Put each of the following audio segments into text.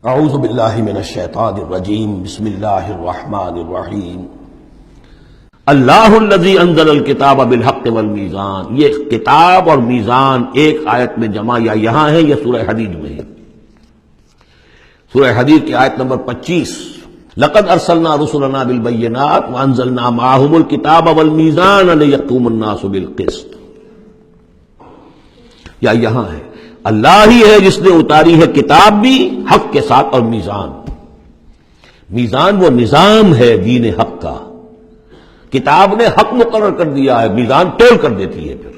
اعوذ باللہ من الشیطان الرجیم بسم اللہ الرحمن الرحیم اللہ الذی انزل الکتاب بالحق والمیزان. یہ کتاب اور میزان ایک آیت میں جمع یا یہاں ہے یا سورہ حدید میں ہے. سورہ حدید کی آیت نمبر 25 لقد ارسلنا رسلنا بالبینات وانزلنا معهم الکتاب والمیزان لیقوم الناس بالقسط. یا یہاں ہے اللہ ہی ہے جس نے اتاری ہے کتاب بھی حق کے ساتھ اور میزان. میزان وہ نظام ہے دین حق کا. کتاب نے حق مقرر کر دیا ہے، میزان تول کر دیتی ہے. پھر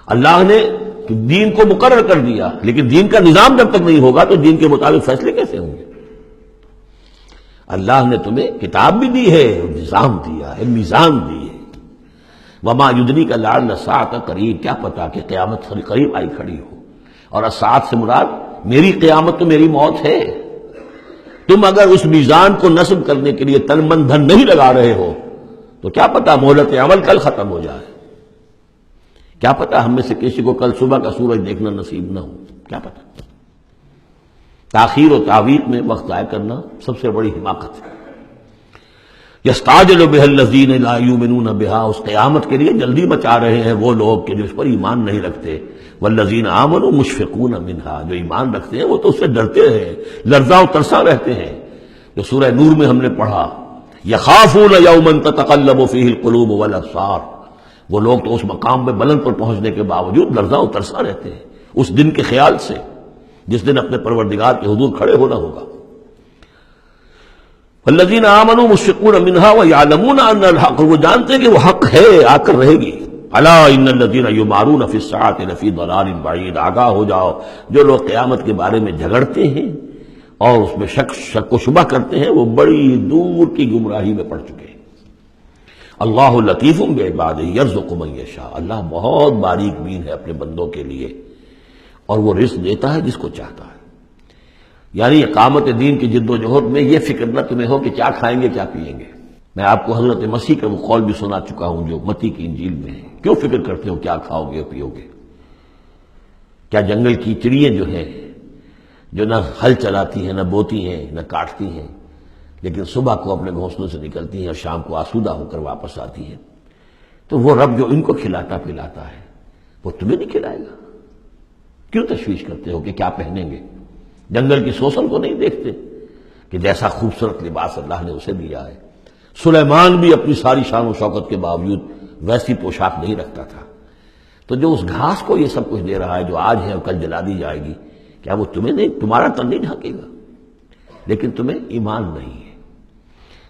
اللہ نے دین کو مقرر کر دیا، لیکن دین کا نظام جب تک نہیں ہوگا تو دین کے مطابق فیصلے کیسے ہوں گے؟ اللہ نے تمہیں کتاب بھی دی ہے، نظام دیا ہے، میزان دی ہے. وما یدریک لعل الساعۃ قریب، کیا پتا کہ قیامت قریب آئی کھڑی ہو. اور الساعۃ سے مراد میری قیامت تو میری موت ہے. تم اگر اس میزان کو نصب کرنے کے لیے تن من دھن نہیں لگا رہے ہو تو کیا پتا مہلت عمل کل ختم ہو جائے. کیا پتا ہم میں سے کسی کو کل صبح کا سورج دیکھنا نصیب نہ ہو. کیا پتا. تاخیر و تعویق میں وقت ضائع کرنا سب سے بڑی حماقت ہے. یستعجل بها الذین لا یؤمنون بها، اس قیامت کے لیے جلدی مچا رہے ہیں وہ لوگ کہ جو اس پر ایمان نہیں رکھتے. والذین آمنوا مشفقون منها، جو ایمان رکھتے ہیں وہ تو اس سے ڈرتے ہیں، لرزاں و ترساں رہتے ہیں. جو سورہ نور میں ہم نے پڑھا یخافون یوما تتقلب فیہ القلوب والابصار، وہ لوگ تو اس مقام پہ بلند پر پہنچنے کے باوجود لرزاں و ترساں رہتے ہیں اس دن کے خیال سے جس دن اپنے پروردگار کے حضور کھڑے ہونا ہوگا. والذین آمنوا مشفقون منها ویعلمون ان الحق، وہ جانتے ہیں کہ وہ حق ہے، آ کر رہے گی. الا ان الذین یمارون فی الساعۃ لفی ضلال بعید، آگاہ ہو جاؤ جو لوگ قیامت کے بارے میں جھگڑتے ہیں اور اس میں شک و شبہ کرتے ہیں وہ بڑی دور کی گمراہی میں پڑ چکے ہیں. اللہ لطیف بعبادہ یرزق من یشاء، اللہ بہت باریک بین ہے اپنے بندوں کے لیے اور وہ رزق دیتا ہے جس کو چاہتا ہے. یعنی اقامت دین کی جد و جہد میں یہ فکر نہ تمہیں ہو کہ کیا کھائیں گے کیا پیئیں گے. میں آپ کو حضرت مسیح کا وہ قول بھی سنا چکا ہوں جو متی کی انجیل میں ہے. کیوں فکر کرتے ہو کیا کھاؤ گے پیو گے؟ کیا جنگل کی چڑیاں جو ہیں جو نہ ہل چلاتی ہیں نہ بوتی ہیں نہ کاٹتی ہیں لیکن صبح کو اپنے گھونسلوں سے نکلتی ہیں اور شام کو آسودہ ہو کر واپس آتی ہیں، تو وہ رب جو ان کو کھلاتا پلاتا ہے وہ تمہیں نہیں کھلائے گا؟ کیوں تشویش کرتے ہو کہ کیا پہنیں گے؟ جنگل کی سوسن کو نہیں دیکھتے کہ جیسا خوبصورت لباس اللہ نے اسے دیا ہے. سلیمان بھی اپنی ساری شان و شوکت کے باوجود ویسی پوشاک نہیں رکھتا تھا. تو جو اس گھاس کو یہ سب کچھ دے رہا ہے جو آج ہے اور کل جلا دی جائے گی، کیا وہ تمہیں نہیں، تمہارا تن نہیں ڈھانکے گا؟ لیکن تمہیں ایمان نہیں ہے.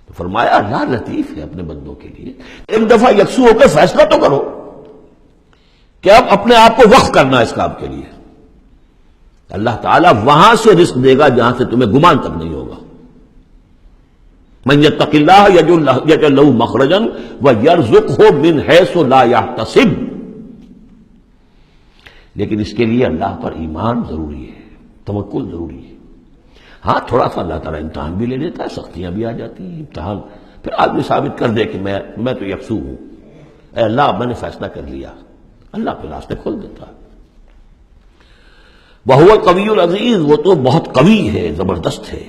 تو فرمایا اللہ لطیف ہے اپنے بندوں کے لیے. ایک دفعہ یکسو ہو کر فیصلہ تو کرو کہ اب اپنے آپ کو وقف کرنا اس کام کے لیے. اللہ تعالیٰ وہاں سے رزق دے گا جہاں سے تمہیں گمان تک نہیں ہوگا. من یتق اللہ یجعل لہ مخرجا ویرزقہ من حیث لا یحتسب. لیکن اس کے لیے اللہ پر ایمان ضروری ہے، توکل ضروری ہے. ہاں تھوڑا سا اللہ تعالیٰ امتحان بھی لے لیتا ہے، سختیاں بھی آ جاتی ہیں. امتحان پھر آدمی ثابت کر دے کہ میں تو یکسو ہوں، اے اللہ میں نے فیصلہ کر لیا، اللہ پھر راستے کھول دیتا ہے. وَهُوَ الْقَوِيُّ الْعَزِيزُ، وہ تو بہت قوی ہے، زبردست ہے.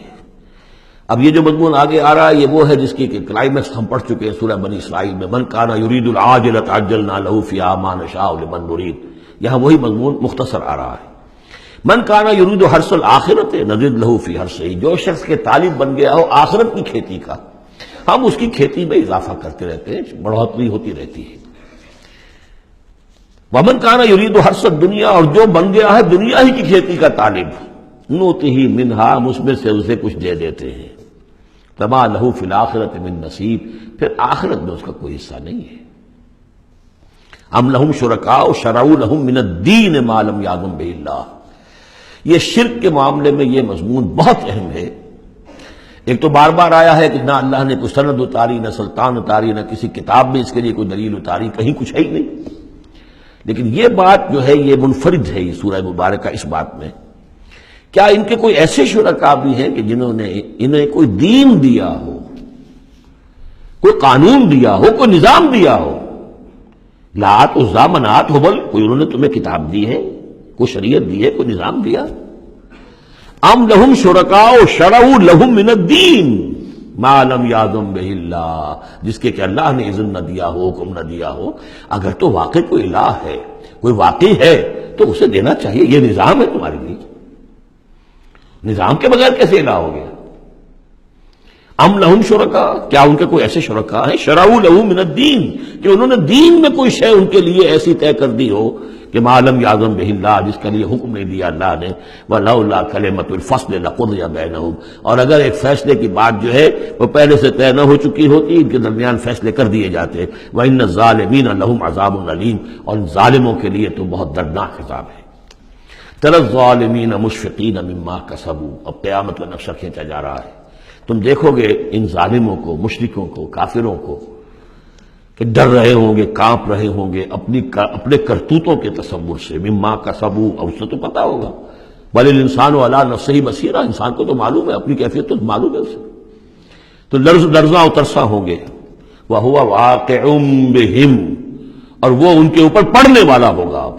اب یہ جو مضمون آگے آ رہا ہے یہ وہ ہے جس کی کلائمیکس ہم پڑھ چکے ہیں سورہ بنی اسرائیل میں. مَنْ كَانَ يُرِيدُ الْعَاجِلَةَ عَجَّلْنَا لَهُ فِيهَا مَا نَشَاءُ لِمَنْ نُرِيدُ. یہاں وہی مضمون مختصر آ رہا ہے. مَنْ كَانَ يُرِيدُ حَرْثَ الْآخِرَةِ نَزِدْ لَهُ فِي حَرْثِهِ، جو شخص کے طالب بن گیا ہو آخرت کی کھیتی کا، ہم اس کی کھیتی میں اضافہ کرتے رہتے ہیں، بڑھوتری ہوتی رہتی ہے. وَمَنْ كَانَ يُرِيدُ حَرْثَ الدُّنْيَا، اور جو بن گیا ہے دنیا ہی کی کھیتی کا طالب، نُؤْتِهِ مِنْهَا، ہم اس میں سے اسے کچھ دے دیتے ہیں. فَمَا لَهُ فِي الْآخِرَةِ مِن نَصِيب، پھر آخرت میں اس کا کوئی حصہ نہیں ہے. أَمْ لَهُمْ شُرَكَاءُ شَرَعُوا لَهُم مِّنَ الدِّينِ مَا لَمْ يَأْذَن بِهِ اللَّهُ. یہ شرک کے معاملے میں یہ مضمون بہت اہم ہے. ایک تو بار بار آیا ہے کہ نہ اللہ نے کوئی سند اتاری، نہ سلطان اتاری، نہ کسی کتاب میں اس کے لیے کوئی دلیل اتاری، کہیں کچھ ہے ہی نہیں. لیکن یہ بات جو ہے یہ منفرد ہے یہ سورہ مبارکہ اس بات میں. کیا ان کے کوئی ایسے شرکاء بھی ہیں کہ جنہوں نے انہیں کوئی دین دیا ہو، کوئی قانون دیا ہو، کوئی نظام دیا ہو؟ لات عزا منات ہبل، کوئی انہوں نے تمہیں کتاب دی ہے، کوئی شریعت دی ہے، کوئی نظام دیا؟ ام لہم شرکاء شرعوا لہم من الدین ما لم یاذن بہ اللہ، جس کے کہ اللہ نے اذن نہ دیا ہو، حکم نہ دیا ہو۔ اگر تو واقعی کوئی الہ ہے، کوئی واقعی ہے، تو اسے دینا چاہیے۔ یہ نظام ہے تمہارے لیے، نظام کے بغیر کیسے الہ ہو گیا؟ ام لہم شرکاء، کیا ان کے کوئی ایسے شرکاء ہیں شرعوا لہم من الدین کہ انہوں نے دین میں کوئی شے ان کے لیے ایسی طے کر دی ہو کہ ما لم یاذن بہ اللہ، جس کے لیے حکم نہیں دیا اللہ نے۔ ولولا کلمۃ الفصل لقضی بینہم، اور اگر ایک فیصلے کی بات جو ہے وہ پہلے سے طے نہ ہو چکی ہوتی، ان کے درمیان فیصلے کر دیے جاتے۔ وان الظالمین لہم عذاب علیم، اور ظالموں کے لیے تو بہت دردناک عذاب ہے۔ تری الظالمین مشفقین مما کسبوا، اب قیامت کا نقشہ کھینچا جا رہا ہے۔ تم دیکھو گے ان ظالموں کو، مشرکوں کو، کافروں کو کہ ڈر رہے ہوں گے، کانپ رہے ہوں گے اپنے کرتوتوں کے تصور سے۔ مما کسبوا، اور اس سے تو پتا ہوگا، بل الانسان علی نفسہ بصیرہ، انسان کو تو معلوم ہے، اپنی کیفیت تو معلوم ہے اسے، تو لرزاں و ترساں ہوں گے۔ وَهُوَ وَاقِعٌ بِهِمْ، اور وہ ان کے اوپر پڑنے والا ہوگا۔ اب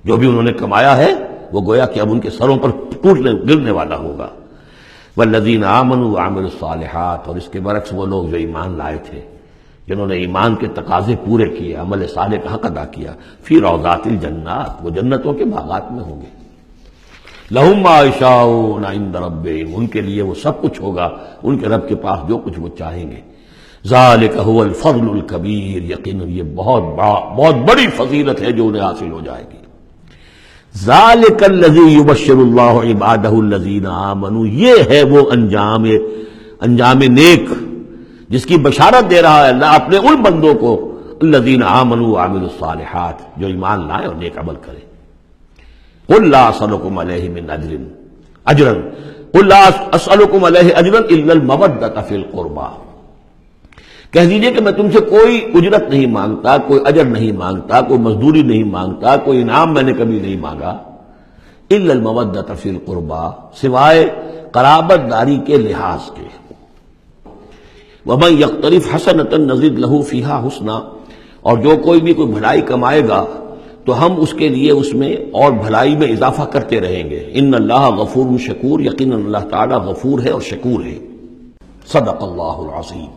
جو بھی انہوں نے کمایا ہے وہ گویا کہ اب ان کے سروں پر گرنے والا ہوگا۔ والذین آمنوا وعملوا الصالحات، اور اس کے برعکس وہ لوگ جو ایمان لائے تھے، جنہوں نے ایمان کے تقاضے پورے کیے، عمل صالح کا حق ادا کیا، فی روضات الجنات، وہ جنتوں کے باغات میں ہوں گے۔ لہم ما یشاءون عند ربہم، ان کے لیے وہ سب کچھ ہوگا ان کے رب کے پاس جو کچھ وہ چاہیں گے۔ ذالک هو الفضل الکبیر، یقیناً یہ بہت بڑی فضیلت ہے جو انہیں حاصل ہو جائے گی۔ ذالک الذی یبشر اللہ عبادہ الذین آمنوا، یہ ہے وہ انجام نیک جس کی بشارت دے رہا ہے اللہ اپنے ان بندوں کو، الذین آمنوا وعملوا الصالحات، جو ایمان لائیں اور نیک عمل کریں۔ قل لا اسألکم علیہ من اجرا قل لا اسألکم علیہ اجرا الا المودۃ فی القربى، کہہ دیجئے کہ میں تم سے کوئی اجرت نہیں مانگتا، کوئی اجر نہیں مانگتا، کوئی مزدوری نہیں مانگتا، کوئی انعام میں نے کبھی نہیں مانگا، الا المودۃ فی القربى، سوائے قرابت داری کے لحاظ کے۔ ومن یقترف حسنۃ نزد لہ فیہا حسنا، اور جو کوئی بھی کوئی بھلائی کمائے گا تو ہم اس کے لیے اس میں اور بھلائی میں اضافہ کرتے رہیں گے۔ ان اللہ غفور شکور، یقیناً اللہ تعالی غفور ہے اور شکور ہے۔ صدق اللہ العظیم۔